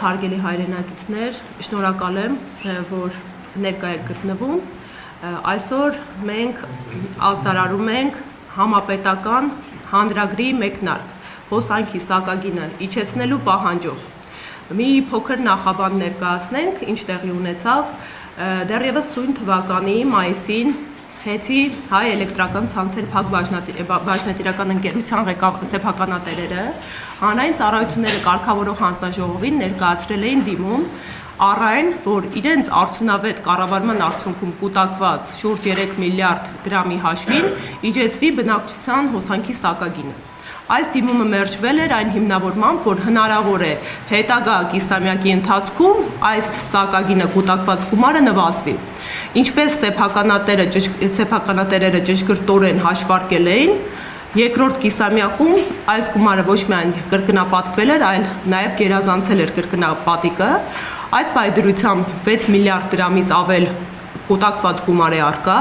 հարգելի հայրենակիցներ, շնորհակալ եմ, որ ներկա եք գտնվում։ Այսօր մենք ազդարարում ենք համապետական հանրագրի մեկնարկ, հոսանքի սակագինը իջեցնելու պահանջով։ Մի փոքր նախաբան ներկայացնենք, ինչ տեղի ունեցավ դեռևս ծույն թվականի մայիսին Հեթի հայ էլեկտրական ցանցեր փակ բաժնետիրական ընկերության սեփականատերերը հանրային ծառայությունները կարգավորող հանձնաժողովին ներկայացրել էին դիմում առ այն, որ իրենց արդյունավետ կառավարման արդյունքում կուտակված շուրջ 3 միլիարդ դրամի հաշվին իջեցվի բնակչության հոսանքի սակագինը։ Այս դիմումը մերժվել էր այն հիմնավորմամբ, որ հնարավոր է հետագա կիսամյակի ընթացքում այս սակագինը կուտակված գումարը նվազվի։ Ինչպես սեփականատերերը ճշգրտորեն հաշվարկել էին, երկրորդ կիսամյակում այս գումարը ոչ միայն կրկնապատկվել էր, այլ նաև գերազանցել էր կրկնապատիկը։ Այս պայդրությամբ 6 միլիարդ դրամից ավել կուտակված գումար է առկա։